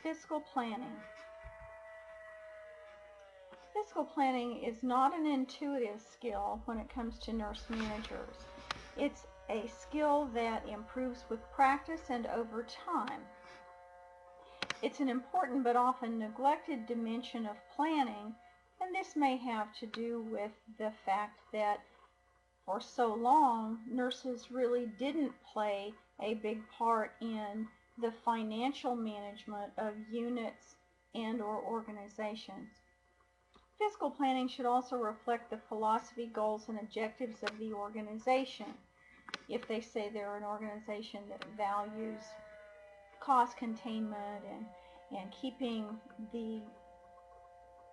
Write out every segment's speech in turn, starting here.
Fiscal planning. Fiscal planning is not an intuitive skill when it comes to nurse managers. It's a skill that improves with practice and over time. It's an important but often neglected dimension of planning, and this may have to do with the fact that for so long, nurses really didn't play a big part in the financial management of units and or organizations. Fiscal planning should also reflect the philosophy, goals, and objectives of the organization. If they say they're an organization that values cost containment and keeping the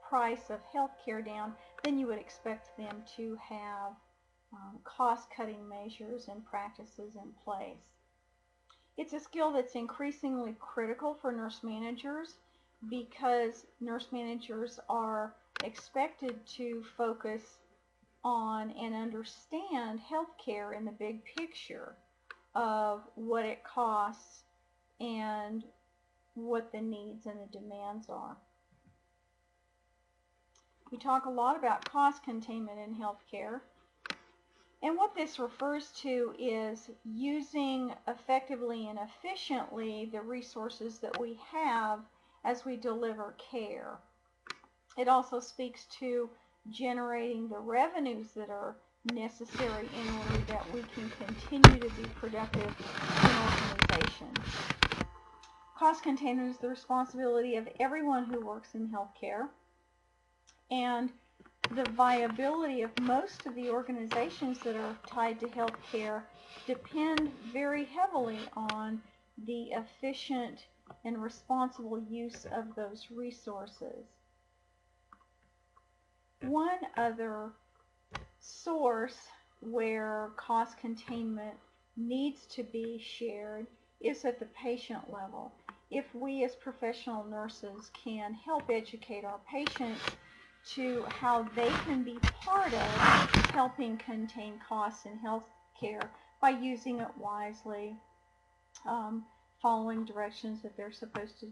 price of health care down, then you would expect them to have cost-cutting measures and practices in place. It's a skill that's increasingly critical for nurse managers because nurse managers are expected to focus on and understand healthcare in the big picture of what it costs and what the needs and the demands are. We talk a lot about cost containment in healthcare. And what this refers to is using effectively and efficiently the resources that we have as we deliver care. It also speaks to generating the revenues that are necessary in order that we can continue to be productive in organizations. Cost containment is the responsibility of everyone who works in healthcare, and the viability of most of the organizations that are tied to healthcare depend very heavily on the efficient and responsible use of those resources. One other source where cost containment needs to be shared is at the patient level. If we as professional nurses can help educate our patients to how they can be part of helping contain costs in health care by using it wisely, following directions that they're supposed to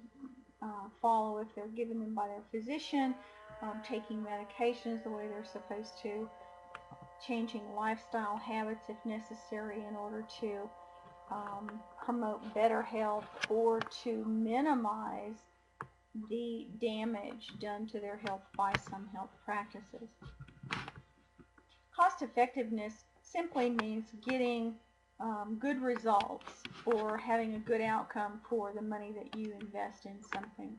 follow if they're given them by their physician, taking medications the way they're supposed to, changing lifestyle habits if necessary in order to promote better health or to minimize the damage done to their health by some health practices. Cost effectiveness simply means getting good results or having a good outcome for the money that you invest in something.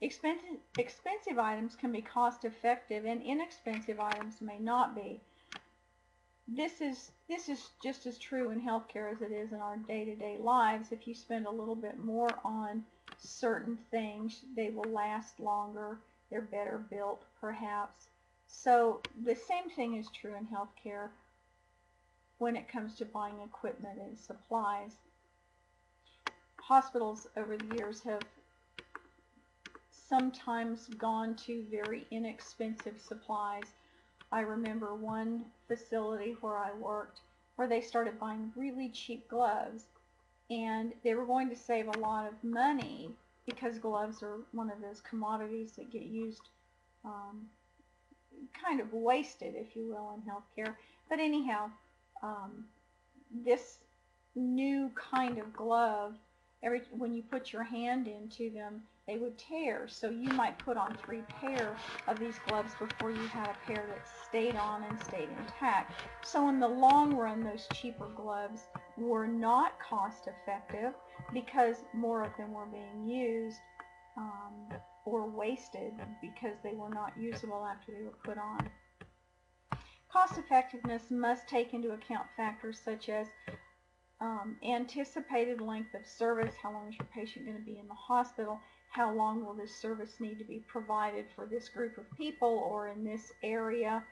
Expensive items can be cost effective and inexpensive items may not be. This is just as true in healthcare as it is in our day-to-day lives. If you spend a little bit more on certain things, they will last longer, they're better built perhaps. So the same thing is true in healthcare when it comes to buying equipment and supplies. Hospitals over the years have sometimes gone to very inexpensive supplies. I remember one facility where I worked where they started buying really cheap gloves, and they were going to save a lot of money because gloves are one of those commodities that get used kind of wasted, if you will, in healthcare. But anyhow, this new kind of glove, when you put your hand into them, they would tear. So you might put on 3 pair of these gloves before you had a pair that stayed on and stayed intact. So in the long run, those cheaper gloves were not cost effective because more of them were being used or wasted because they were not usable after they were put on. Cost effectiveness must take into account factors such as anticipated length of service, how long is your patient going to be in the hospital, how long will this service need to be provided for this group of people or in this area,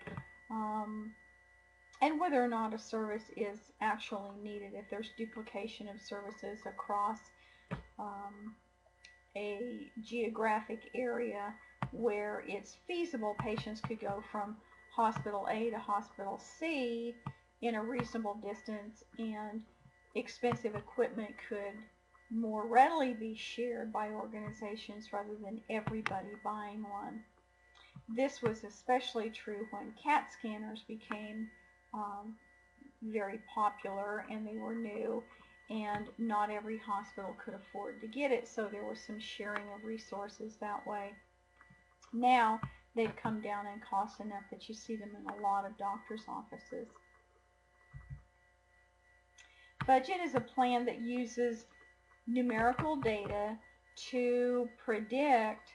and whether or not a service is actually needed. If there's duplication of services across a geographic area where it's feasible, patients could go from hospital A to hospital C in a reasonable distance, and expensive equipment could more readily be shared by organizations rather than everybody buying one. This was especially true when CAT scanners became very popular and they were new, and not every hospital could afford to get it, so there was some sharing of resources that way. Now they've come down in cost enough that you see them in a lot of doctors' offices. Budget is a plan that uses numerical data to predict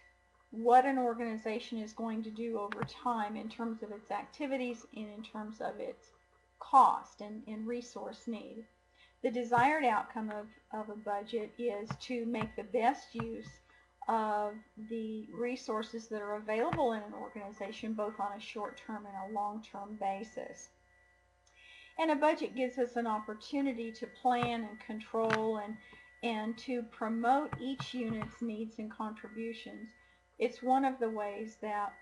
what an organization is going to do over time in terms of its activities and in terms of its cost and resource need. The desired outcome of a budget is to make the best use of the resources that are available in an organization, both on a short-term and a long-term basis. And a budget gives us an opportunity to plan and control and to promote each unit's needs and contributions. It's one of the ways that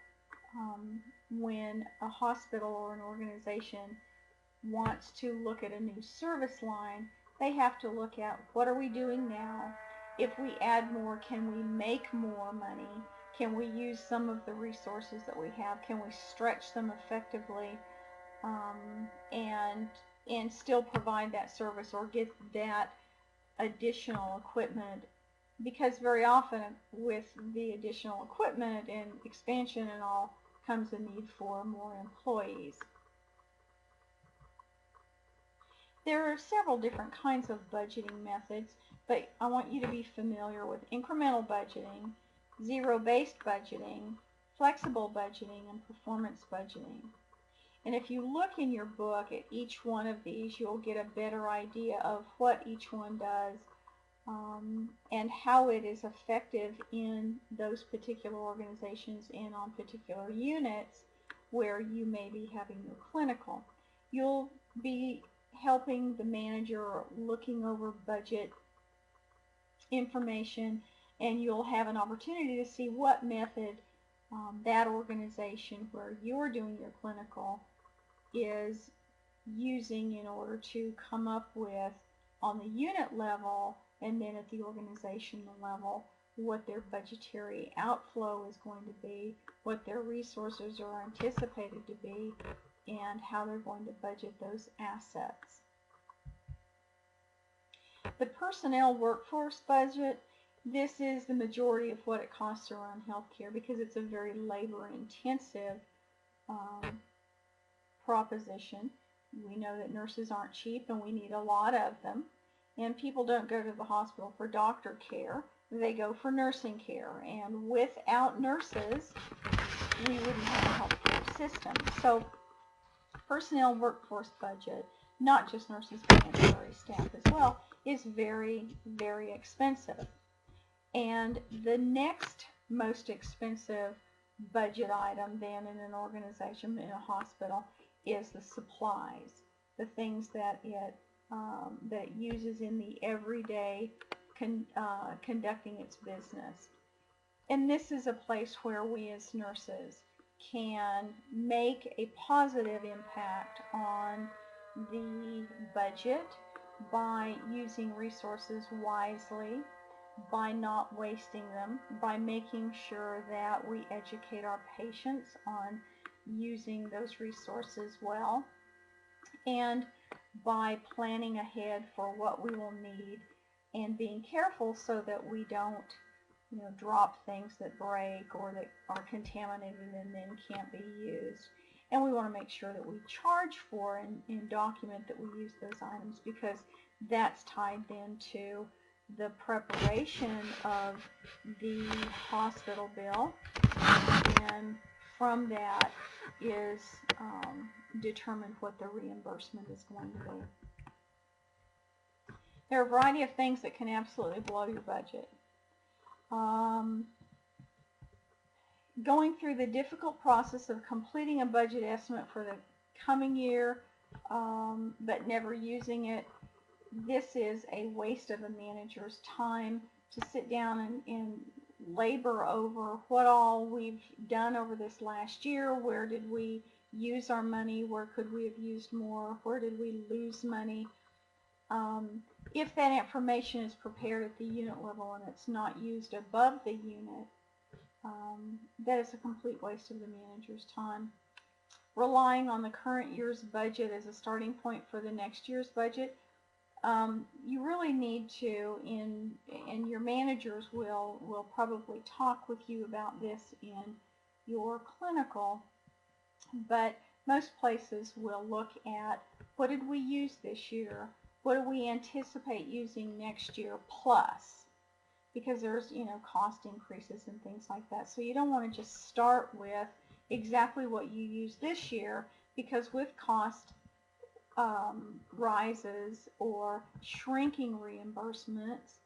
when a hospital or an organization wants to look at a new service line, they have to look at what are we doing now. If we add more, can we make more money? Can we use some of the resources that we have? Can we stretch them effectively and still provide that service or get that additional equipment? Because very often with the additional equipment and expansion and all comes a need for more employees. There are several different kinds of budgeting methods, but I want you to be familiar with incremental budgeting, zero-based budgeting, flexible budgeting, and performance budgeting. And if you look in your book at each one of these, you'll get a better idea of what each one does and how it is effective in those particular organizations and on particular units where you may be having your clinical. You'll be helping the manager looking over budget information, and you'll have an opportunity to see what method that organization where you're doing your clinical is using in order to come up with, on the unit level and then at the organizational level, what their budgetary outflow is going to be, what their resources are anticipated to be, and how they're going to budget those assets. The personnel workforce budget, this is the majority of what it costs to run healthcare because it's a very labor-intensive proposition. We know that nurses aren't cheap and we need a lot of them. And people don't go to the hospital for doctor care, they go for nursing care. And without nurses, we wouldn't have a healthcare system. So personnel workforce budget, not just nurses but ancillary staff as well, is very, very expensive. And the next most expensive budget item then in an organization, in a hospital, is the supplies, the things that it uses in the everyday conducting its business. And this is a place where we as nurses can make a positive impact on the budget by using resources wisely, by not wasting them, by making sure that we educate our patients on using those resources well, and by planning ahead for what we will need and being careful so that we don't drop things that break or that are contaminated and then can't be used. And we want to make sure that we charge for and document that we use those items, because that's tied then to the preparation of the hospital bill, and from that is determined what the reimbursement is going to be. There are a variety of things that can absolutely blow your budget. Going through the difficult process of completing a budget estimate for the coming year but never using it, this is a waste of a manager's time to sit down and labor over what all we've done over this last year. Where did we use our money? Where could we have used more? Where did we lose money? If that information is prepared at the unit level and it's not used above the unit, that is a complete waste of the manager's time. Relying on the current year's budget as a starting point for the next year's budget, you really need to, and your managers will probably talk with you about this in your clinical, but most places will look at what did we use this year, what do we anticipate using next year plus, because there's, cost increases and things like that. So you don't want to just start with exactly what you use this year, because with cost rises or shrinking reimbursements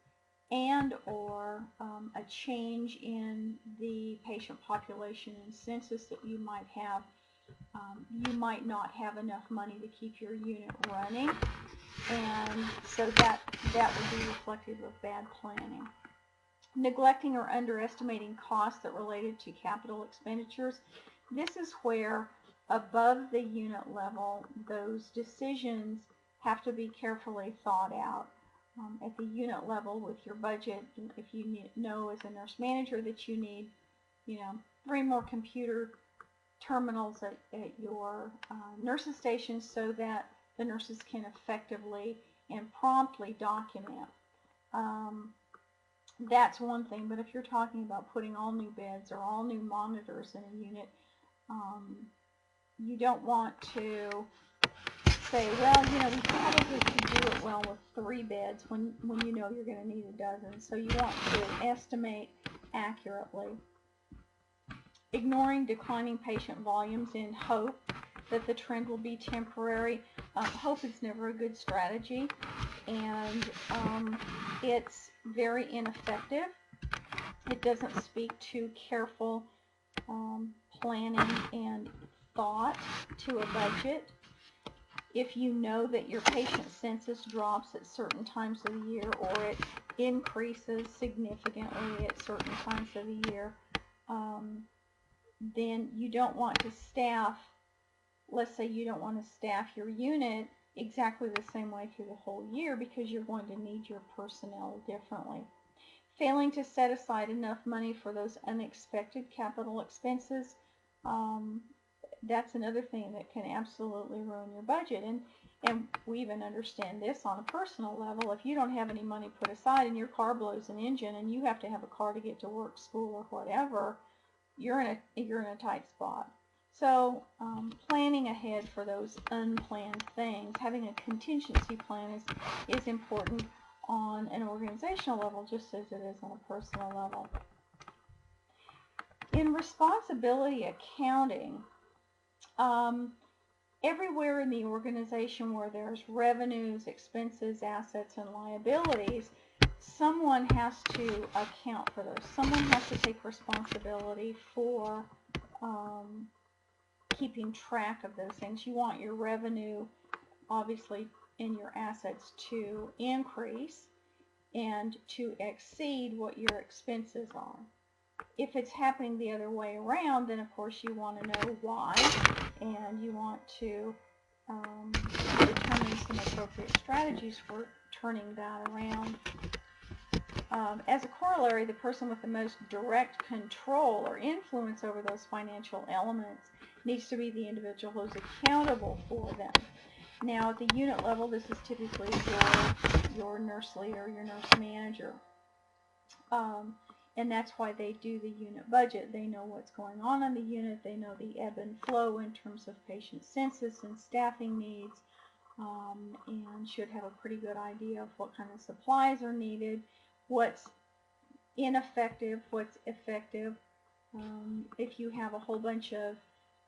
and or a change in the patient population and census that you might have, you might not have enough money to keep your unit running, and so that would be reflective of bad planning. Neglecting or underestimating costs that related to capital expenditures. This is where above the unit level, those decisions have to be carefully thought out. At the unit level with your budget, if you know as a nurse manager that you need, 3 more computer terminals at your nurses stations so that the nurses can effectively and promptly document. That's one thing, but if you're talking about putting all new beds or all new monitors in a unit, you don't want to say, well, we probably could do it well with 3 beds when you know you're going to need a dozen. So you want to estimate accurately. Ignoring declining patient volumes in hope that the trend will be temporary. Hope is never a good strategy, and it's very ineffective. It doesn't speak to careful planning and thought to a budget. If you know that your patient census drops at certain times of the year, or it increases significantly at certain times of the year, then you don't want to staff, let's say you don't want to staff your unit exactly the same way through the whole year, because you're going to need your personnel differently. Failing to set aside enough money for those unexpected capital expenses, that's another thing that can absolutely ruin your budget. And we even understand this on a personal level. If you don't have any money put aside and your car blows an engine and you have to have a car to get to work, school, or whatever, you're in a tight spot. So planning ahead for those unplanned things, having a contingency plan is important on an organizational level just as it is on a personal level. In responsibility accounting, everywhere in the organization where there's revenues, expenses, assets, and liabilities, someone has to account for those. Someone has to take responsibility for keeping track of those things. You want your revenue, obviously, and your assets to increase and to exceed what your expenses are. If it's happening the other way around, then of course you want to know why, and you want to determine some appropriate strategies for turning that around. As a corollary, the person with the most direct control or influence over those financial elements needs to be the individual who's accountable for them. Now, at the unit level, this is typically your nurse leader, your nurse manager. And that's why they do the unit budget. They know what's going on in the unit. They know the ebb and flow in terms of patient census and staffing needs, and should have a pretty good idea of what kind of supplies are needed, what's ineffective, what's effective. If you have a whole bunch of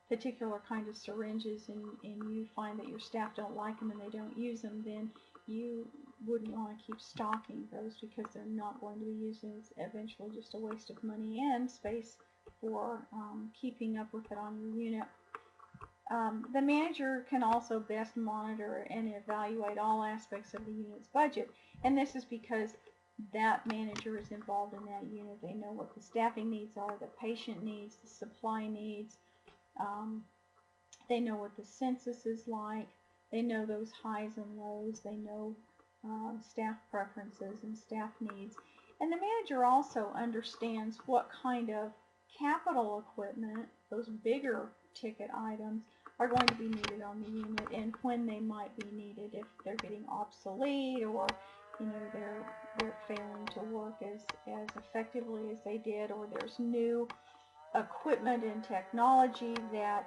particular kind of syringes and you find that your staff don't like them and they don't use them, then you wouldn't want to keep stocking those, because they're not going to be used, and it's eventually just a waste of money and space for keeping up with it on your unit. The manager can also best monitor and evaluate all aspects of the unit's budget, and this is because that manager is involved in that unit. They know what the staffing needs are, the patient needs, the supply needs. They know what the census is like. They know those highs and lows. They know staff preferences and staff needs. And the manager also understands what kind of capital equipment, those bigger ticket items, are going to be needed on the unit and when they might be needed, if they're getting obsolete or they're failing to work as effectively as they did, or there's new equipment and technology that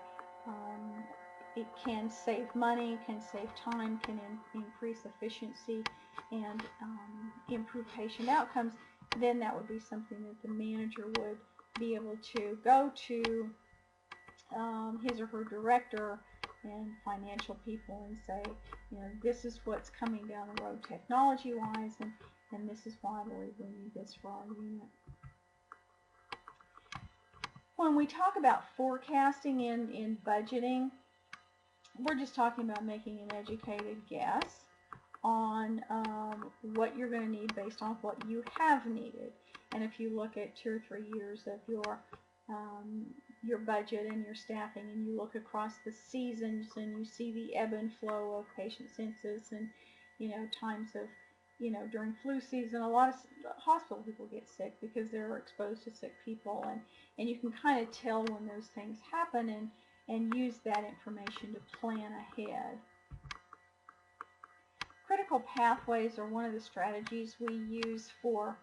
it can save money, can save time, can increase efficiency, and improve patient outcomes. Then that would be something that the manager would be able to go to his or her director and financial people and say, this is what's coming down the road technology-wise, and this is why I believe we need this for our unit. When we talk about forecasting in budgeting, we're just talking about making an educated guess on what you're going to need based on what you have needed. And if you look at 2 or 3 years of your budget and your staffing, and you look across the seasons and you see the ebb and flow of patient census and times of during flu season, a lot of hospital people get sick because they're exposed to sick people, and you can kind of tell when those things happen and use that information to plan ahead. Critical pathways are one of the strategies we use for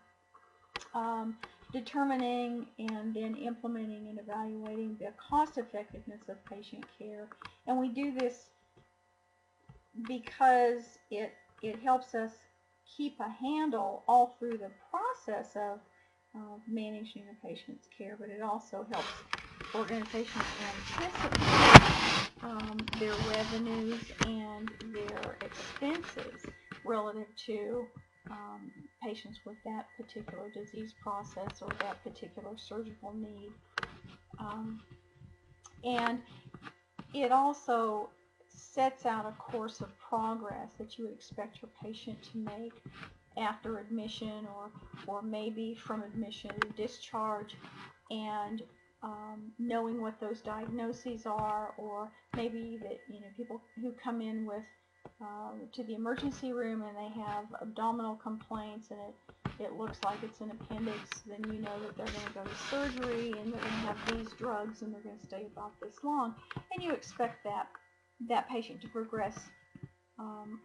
determining and then implementing and evaluating the cost effectiveness of patient care. And we do this because it helps us keep a handle all through the process of managing a patient's care, but it also helps organizations anticipate their revenues and their expenses relative to patients with that particular disease process or that particular surgical need. And it also sets out a course of progress that you would expect your patient to make after admission or maybe from admission to discharge, and knowing what those diagnoses are, or maybe that people who come in with to the emergency room and they have abdominal complaints and it looks like it's an appendix, then you know that they're going to go to surgery and they're going to have these drugs and they're going to stay about this long, and you expect that patient to progress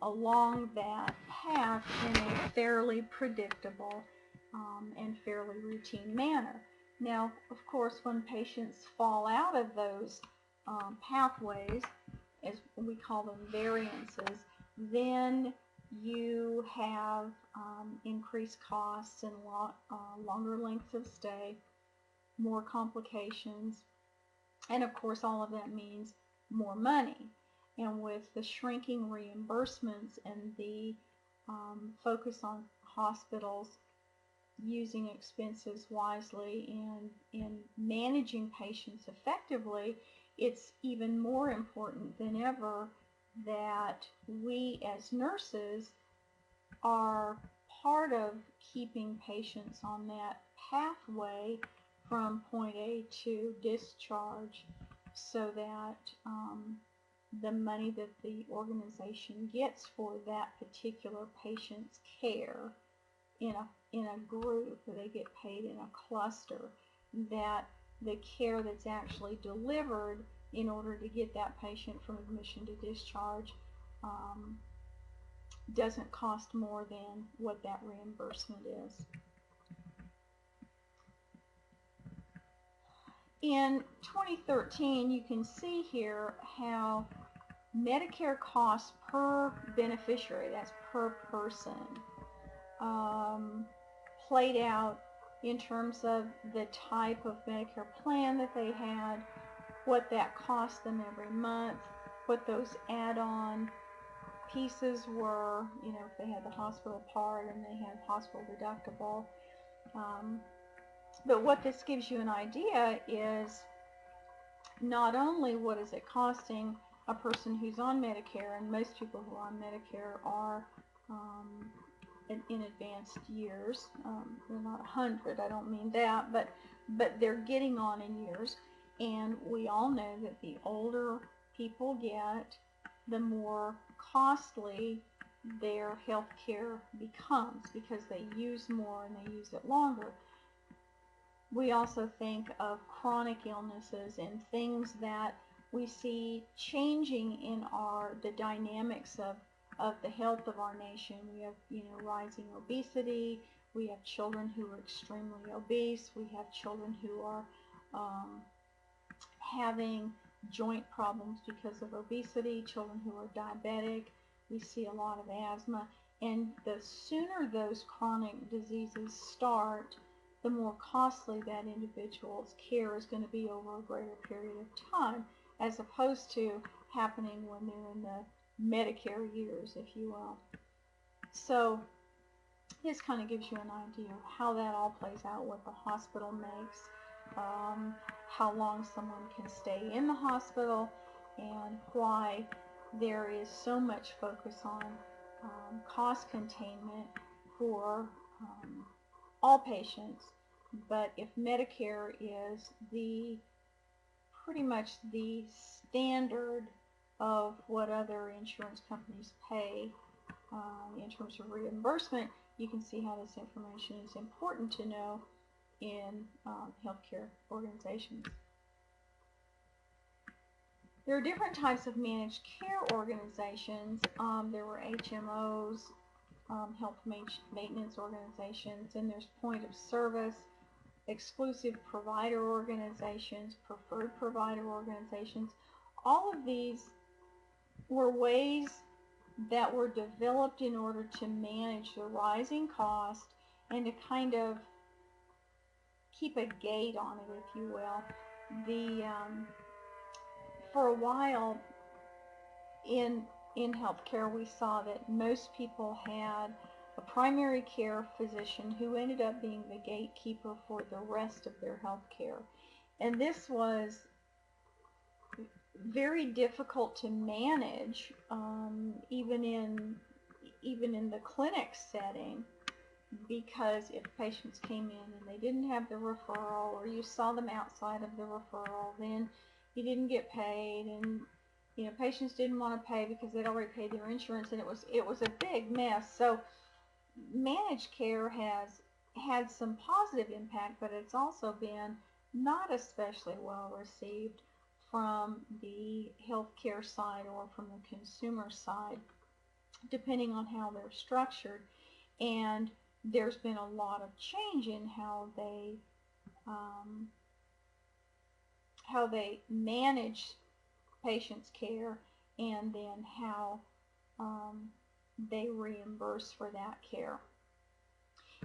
along that path in a fairly predictable and fairly routine manner. Now, of course, when patients fall out of those pathways, as we call them variances, then you have increased costs and longer lengths of stay, more complications, and of course all of that means more money. And with the shrinking reimbursements and the focus on hospitals using expenses wisely and managing patients effectively, it's even more important than ever that we as nurses are part of keeping patients on that pathway from point A to discharge, so that the money that the organization gets for that particular patient's care in a group, they get paid in a cluster, that the care that's actually delivered in order to get that patient from admission to discharge doesn't cost more than what that reimbursement is. In 2013, you can see here how Medicare costs per beneficiary, that's per person, played out in terms of the type of Medicare plan that they had, what that cost them every month, what those add-on pieces were, if they had the hospital part and they had hospital deductible. But what this gives you an idea is not only what is it costing a person who's on Medicare, and most people who are on Medicare are in advanced years. They're not 100, I don't mean that, but they're getting on in years. And we all know that the older people get, the more costly their health care becomes, because they use more and they use it longer. We also think of chronic illnesses and things that we see changing in the dynamics of the health of our nation. We have, rising obesity. We have children who are extremely obese. We have children who are having joint problems because of obesity, children who are diabetic. We see a lot of asthma. And the sooner those chronic diseases start, the more costly that individual's care is going to be over a greater period of time, as opposed to happening when they're in the Medicare years, if you will. So this kind of gives you an idea of how that all plays out, what the hospital makes, how long someone can stay in the hospital, and why there is so much focus on cost containment for all patients. But if Medicare is pretty much the standard of what other insurance companies pay in terms of reimbursement, you can see how this information is important to know in healthcare organizations. There are different types of managed care organizations. There were HMOs, health maintenance organizations, and there's point of service, exclusive provider organizations, preferred provider organizations. All of these were ways that were developed in order to manage the rising cost and to kind of keep a gate on it, if you will. For a while in healthcare, we saw that most people had a primary care physician who ended up being the gatekeeper for the rest of their health care. And this was very difficult to manage, even in the clinic setting, because if patients came in and they didn't have the referral, or you saw them outside of the referral, then you didn't get paid, and patients didn't want to pay because they'd already paid their insurance, and it was a big mess. So managed care has had some positive impact, but it's also been not especially well received from the healthcare side or from the consumer side, depending on how they're structured. And there's been a lot of change in how they manage patients' care, and then how they reimburse for that care.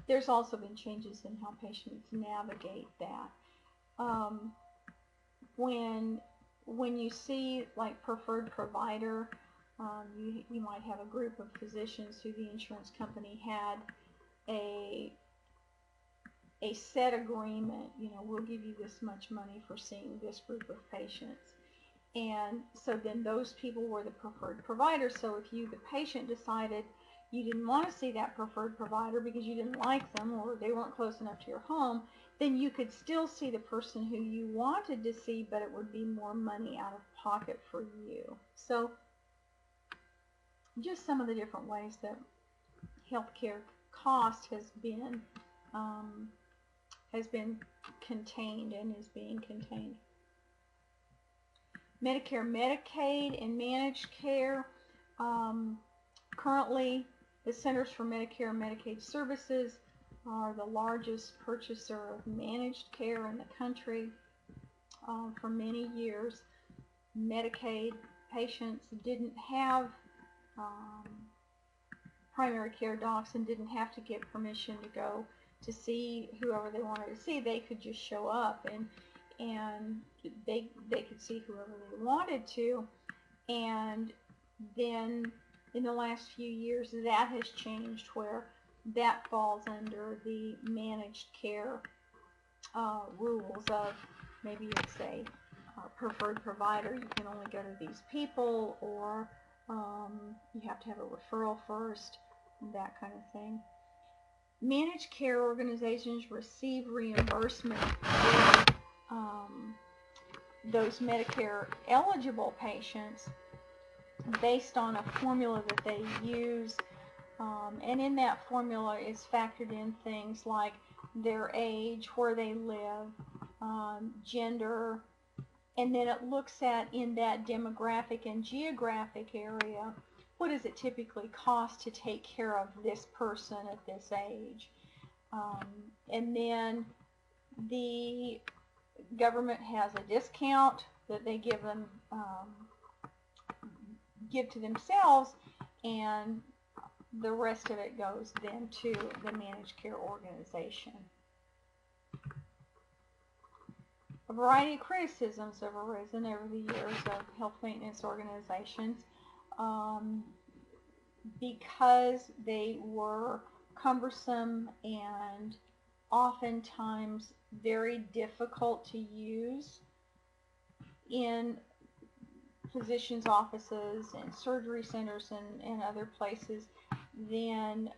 There's also been changes in how patients navigate that. When you see like preferred provider, you might have a group of physicians who the insurance company had a set agreement. We'll give you this much money for seeing this group of patients. And so then those people were the preferred provider. So if you, the patient, decided you didn't want to see that preferred provider because you didn't like them or they weren't close enough to your home, then you could still see the person who you wanted to see, but it would be more money out of pocket for you. So just some of the different ways that healthcare cost has been contained and is being contained. Medicare, Medicaid, and managed care. Currently, the Centers for Medicare and Medicaid Services are the largest purchaser of managed care in the country. For many years, Medicaid patients didn't have primary care docs and didn't have to get permission to go to see whoever they wanted to see. They could just show up and they could see whoever they wanted to. And then in the last few years, that has changed, where that falls under the managed care rules of maybe it's a preferred provider. You can only go to these people, or you have to have a referral first, that kind of thing. Managed care organizations receive reimbursement for those Medicare eligible patients based on a formula that they use And in that formula is factored in things like their age, where they live, gender, and then it looks at, in that demographic and geographic area, what does it typically cost to take care of this person at this age. And then the government has a discount that they give them, give to themselves, and the rest of it goes then to the managed care organization. A variety of criticisms have arisen over the years of health maintenance organizations because they were cumbersome and oftentimes very difficult to use in physicians' offices and surgery centers and other places. Then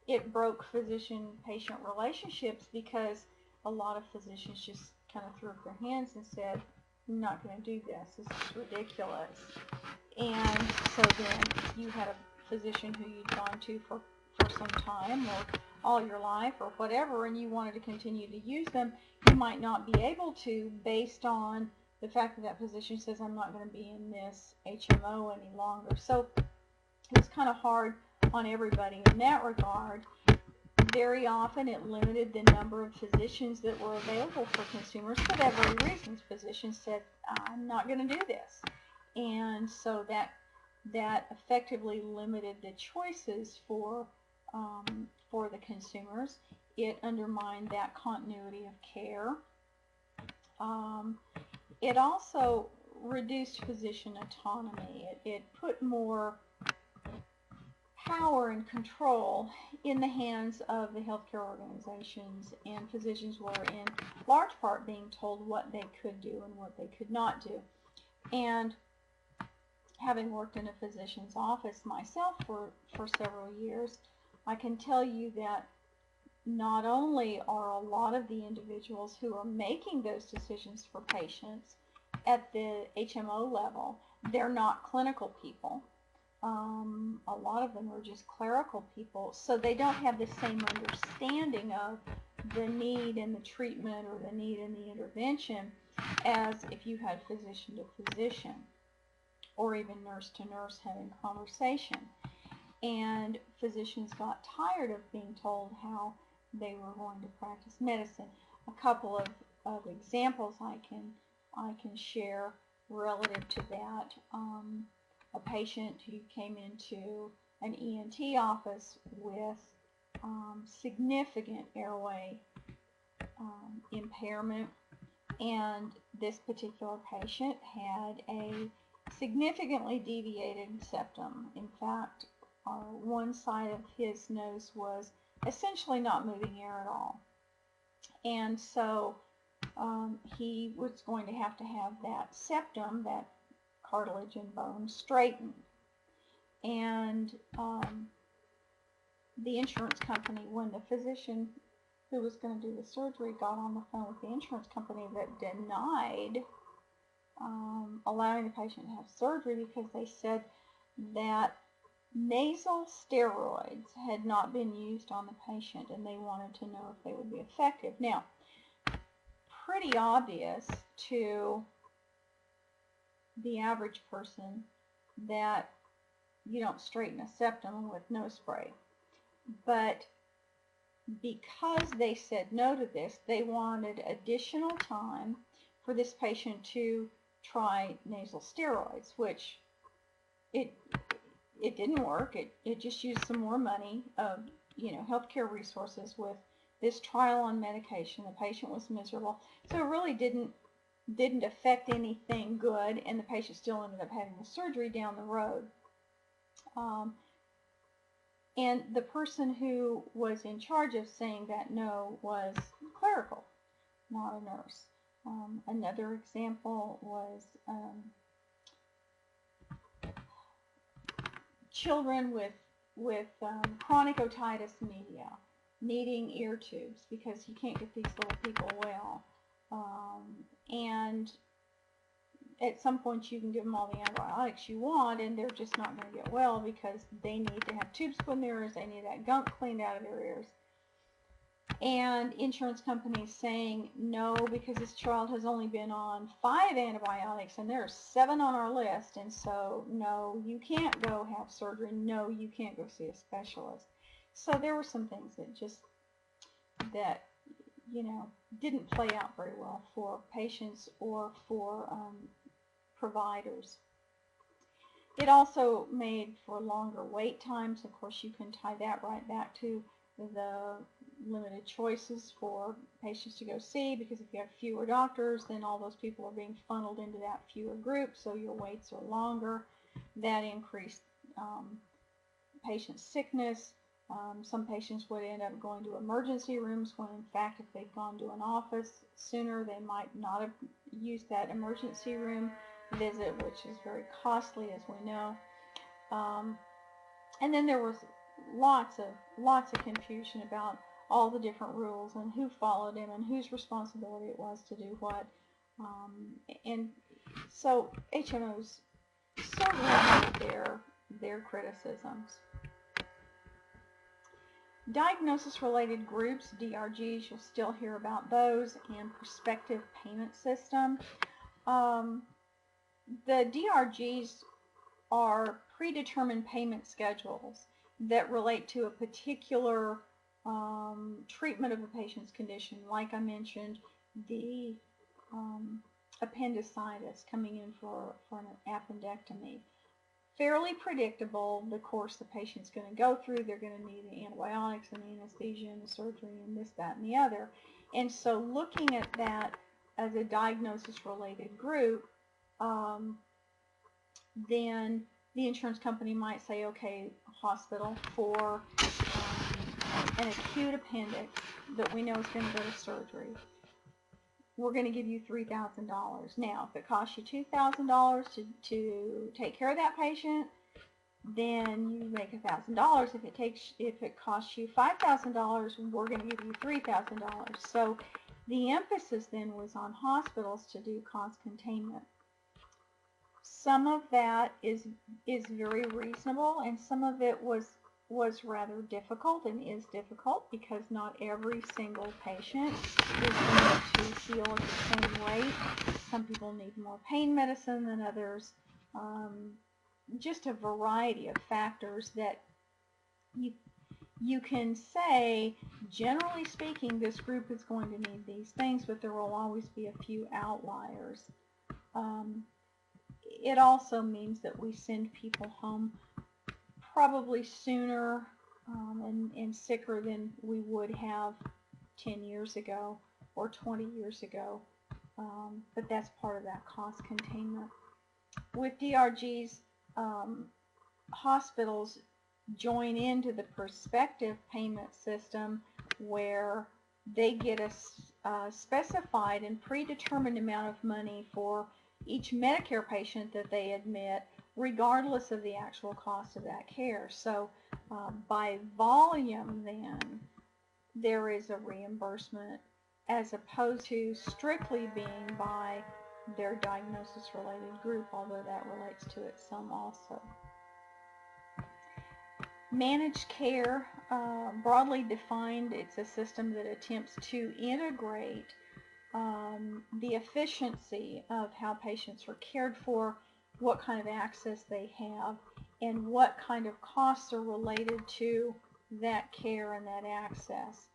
it broke physician-patient relationships because a lot of physicians just kind of threw up their hands and said, I'm not going to do this. This is ridiculous. And so then you had a physician who you'd gone to for some time or all your life or whatever, and you wanted to continue to use them, you might not be able to, based on the fact that that physician says, I'm not going to be in this HMO any longer. So it was kind of hard on everybody in that regard. Very often it limited the number of physicians that were available for consumers for that very reason. Physicians said, I'm not going to do this. And so that effectively limited the choices for the consumers. It undermined that continuity of care. It also reduced physician autonomy. It put more power and control in the hands of the healthcare organizations, and physicians were in large part being told what they could do and what they could not do. And having worked in a physician's office myself for several years, I can tell you that not only are a lot of the individuals who are making those decisions for patients at the HMO level, they're not clinical people. A lot of them are just clerical people, so they don't have the same understanding of the need in the treatment or the need in the intervention as if you had physician to physician or even nurse to nurse having conversation. And physicians got tired of being told how they were going to practice medicine. A couple of examples I can share relative to that. A patient who came into an ENT office with significant airway impairment, and this particular patient had a significantly deviated septum. In fact, one side of his nose was essentially not moving air at all. And so he was going to have that septum, that cartilage and bone, straightened. And the insurance company, when the physician who was going to do the surgery got on the phone with the insurance company, that denied allowing the patient to have surgery because they said that nasal steroids had not been used on the patient and they wanted to know if they would be effective. Now, pretty obvious to the average person that you don't straighten a septum with nose spray. But because they said no to this, they wanted additional time for this patient to try nasal steroids, which it didn't work. It just used some more money of healthcare resources with this trial on medication. The patient was miserable, so it really didn't affect anything good, and the patient still ended up having the surgery down the road. And the person who was in charge of saying that no was clerical, not a nurse. Another example was children with chronic otitis media needing ear tubes because you can't get these little people well. And at some point you can give them all the antibiotics you want, and they're just not going to get well because they need to have tubes put in their ears, they need that gunk cleaned out of their ears. And insurance companies saying, no, because this child has only been on 5 antibiotics and there are 7 on our list, and so no, you can't go have surgery, no, you can't go see a specialist. So there were some things that didn't play out very well for patients or for providers. It also made for longer wait times. Of course, you can tie that right back to the limited choices for patients to go see, because if you have fewer doctors, then all those people are being funneled into that fewer group, so your waits are longer. That increased patient sickness. Some patients would end up going to emergency rooms when, in fact, if they'd gone to an office sooner, they might not have used that emergency room visit, which is very costly, as we know. And then there was lots of confusion about all the different rules and who followed them and whose responsibility it was to do what. And so HMOs certainly had their criticisms. Diagnosis-related groups, DRGs, you'll still hear about those, and prospective payment system. The DRGs are predetermined payment schedules that relate to a particular treatment of a patient's condition. Like I mentioned, the appendicitis, coming in for an appendectomy. Fairly predictable, the course the patient's going to go through. They're going to need the antibiotics and the anesthesia and the surgery and this, that, and the other. And so looking at that as a diagnosis-related group, then the insurance company might say, okay, hospital, for an acute appendix that we know is going to go to surgery, we're going to give you $3,000. Now, if it costs you $2,000 to take care of that patient, then you make $1,000. If it costs you $5,000, we're going to give you $3,000. So the emphasis then was on hospitals to do cost containment. Some of that is very reasonable, and some of it was rather difficult and is difficult, because not every single patient is going to heal at the same rate. Some people need more pain medicine than others. Just a variety of factors that you can say, generally speaking, this group is going to need these things, but there will always be a few outliers. It also means that we send people home probably sooner and sicker than we would have 10 years ago or 20 years ago, but that's part of that cost containment. With DRGs, hospitals join into the prospective payment system, where they get a specified and predetermined amount of money for each Medicare patient that they admit, regardless of the actual cost of that care. So by volume, then, there is a reimbursement, as opposed to strictly being by their diagnosis-related group, although that relates to it some also. Managed care, broadly defined, it's a system that attempts to integrate the efficiency of how patients are cared for, what kind of access they have, and what kind of costs are related to that care and that access.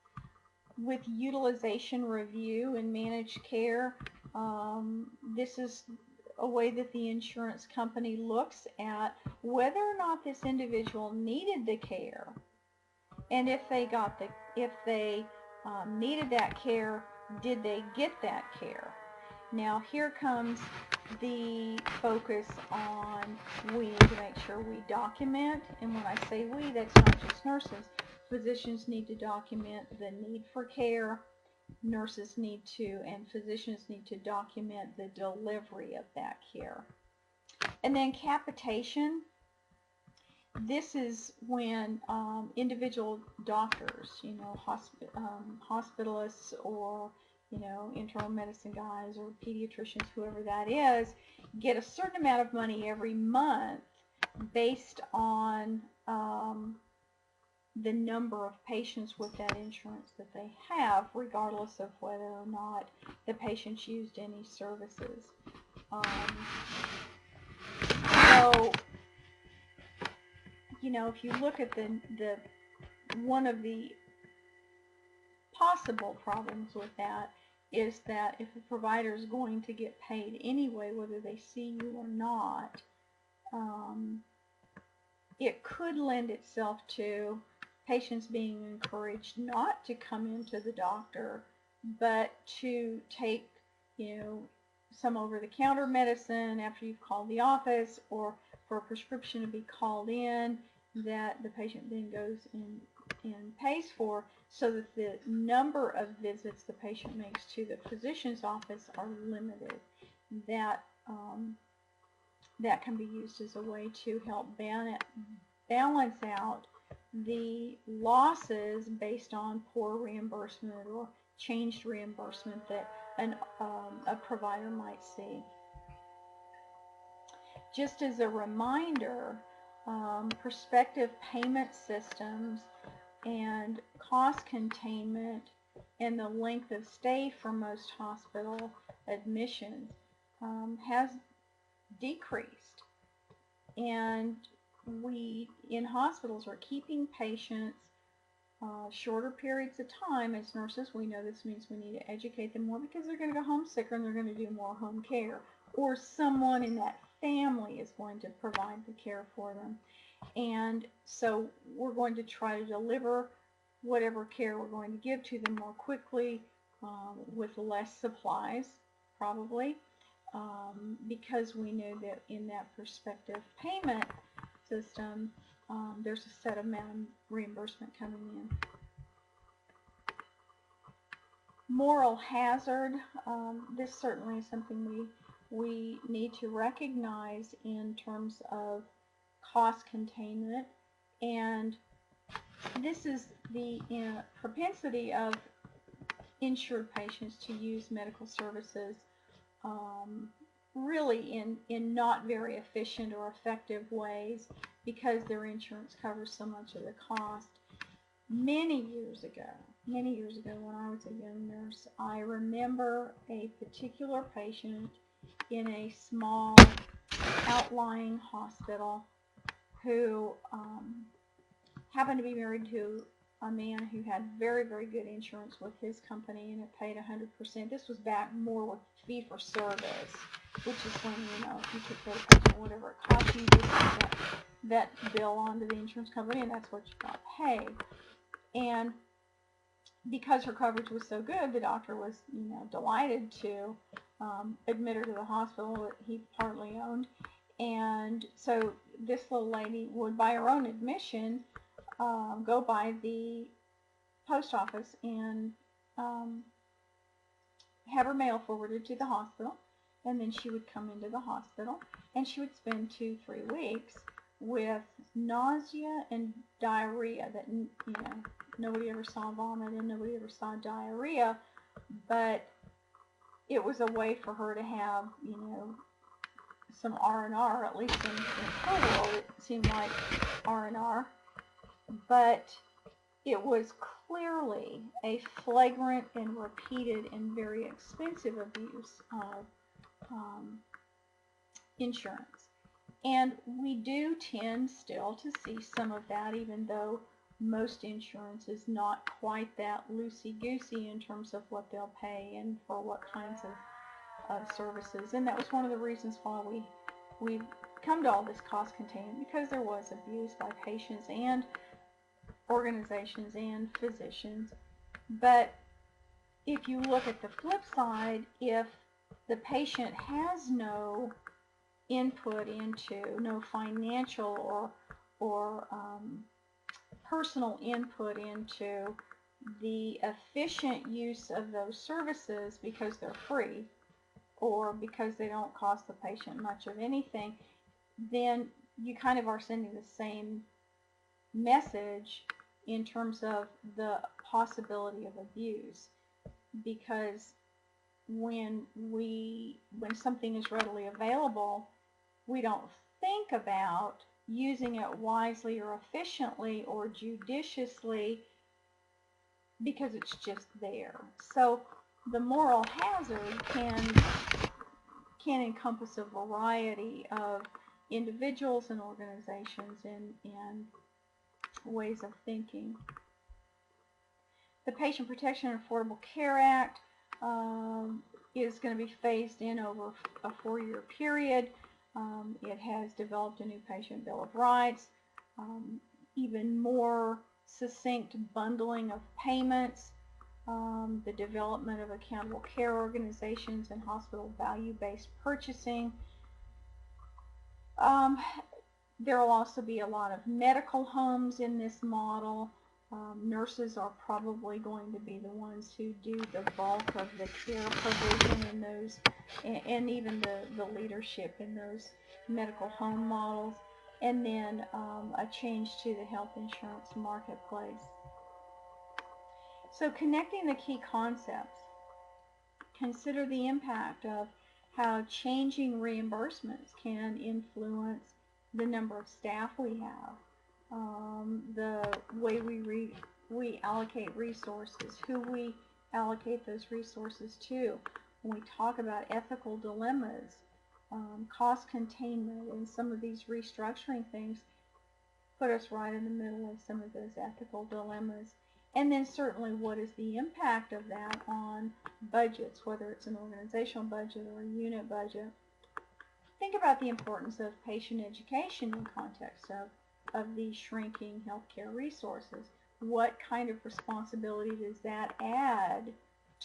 With utilization review in managed care, this is a way that the insurance company looks at whether or not this individual needed the care, and if they needed that care, did they get that care? Now here comes the focus on, we need to make sure we document, and when I say we, that's not just nurses. Physicians need to document the need for care. Nurses need to, and physicians need to document the delivery of that care. And then capitation. This is when individual doctors, hospitalists, or internal medicine guys or pediatricians, whoever that is, get a certain amount of money every month based on the number of patients with that insurance that they have, regardless of whether or not the patients used any services. So, if you look at the one of the possible problems with that is that if a provider is going to get paid anyway, whether they see you or not, it could lend itself to patients being encouraged not to come into the doctor, but to take, some over-the-counter medicine after you've called the office, or for a prescription to be called in that the patient then goes and pays for, so that the number of visits the patient makes to the physician's office are limited. That can be used as a way to help balance out the losses based on poor reimbursement or changed reimbursement that a provider might see. Just as a reminder, prospective payment systems and cost containment and the length of stay for most hospital admissions has decreased. And we in hospitals are keeping patients shorter periods of time. As nurses, we know this means we need to educate them more, because they're going to go home sicker and they're going to do more home care, or someone in that family is going to provide the care for them. And so we're going to try to deliver whatever care we're going to give to them more quickly, with less supplies probably, because we know that in that prospective payment system, there's a set amount of reimbursement coming in. Moral hazard, this certainly is something we need to recognize in terms of cost containment, and this is the propensity of insured patients to use medical services really in not very efficient or effective ways, because their insurance covers so much of the cost. Many years ago when I was a young nurse, I remember a particular patient in a small outlying hospital who happened to be married to a man who had very, very good insurance with his company, and it paid 100%. This was back more with fee-for-service, which is when, if you took care of the patient, whatever it cost you, just put that bill onto the insurance company, and that's what you got paid. And because her coverage was so good, the doctor was, delighted to admit her to the hospital that he partly owned. And so this little lady would, by her own admission, go by the post office and have her mail forwarded to the hospital, and then she would come into the hospital, and she would spend 2-3 weeks with nausea and diarrhea that, nobody ever saw vomit and nobody ever saw diarrhea, but it was a way for her to have, some R&R, at least in her world it seemed like R&R, but it was clearly a flagrant and repeated and very expensive abuse of insurance. And we do tend still to see some of that, even though most insurance is not quite that loosey-goosey in terms of what they'll pay and for what kinds of services. And that was one of the reasons why we come to all this cost containment, because there was abuse by patients and organizations and physicians. But if you look at the flip side, if the patient has no input into, no financial or personal input into the efficient use of those services, because they're free or because they don't cost the patient much of anything, then you kind of are sending the same message in terms of the possibility of abuse, because when something is readily available, we don't think about using it wisely or efficiently or judiciously because it's just there. So the moral hazard can encompass a variety of individuals and organizations and ways of thinking. The Patient Protection and Affordable Care Act is going to be phased in over a 4-year period. It has developed a new Patient Bill of Rights, even more succinct bundling of payments, the development of accountable care organizations and hospital value-based purchasing. There will also be a lot of medical homes in this model. Nurses are probably going to be the ones who do the bulk of the care provision in those, and even the leadership in those medical home models, and then a change to the health insurance marketplace. So connecting the key concepts, consider the impact of how changing reimbursements can influence the number of staff we have, the way we allocate resources, who we allocate those resources to. When we talk about ethical dilemmas, cost containment, and some of these restructuring things put us right in the middle of some of those ethical dilemmas. And then certainly what is the impact of that on budgets, whether it's an organizational budget or a unit budget. Think about the importance of patient education in context of these shrinking healthcare resources. What kind of responsibility does that add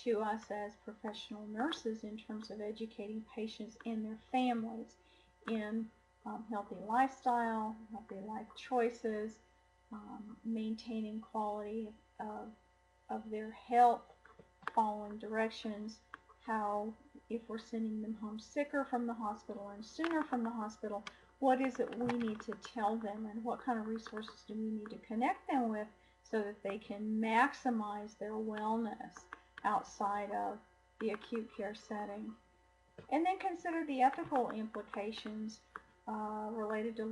to us as professional nurses in terms of educating patients and their families in healthy lifestyle, healthy life choices, maintaining quality of their health, following directions, how if we're sending them home sicker from the hospital and sooner from the hospital, what is it we need to tell them and what kind of resources do we need to connect them with so that they can maximize their wellness outside of the acute care setting. And then consider the ethical implications related to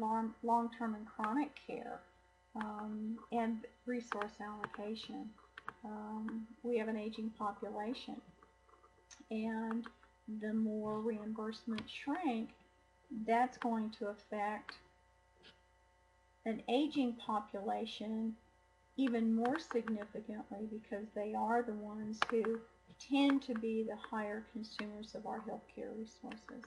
long-term and chronic care and resource allocation. We have an aging population, and the more reimbursements shrink, that's going to affect an aging population even more significantly because they are the ones who tend to be the higher consumers of our healthcare resources.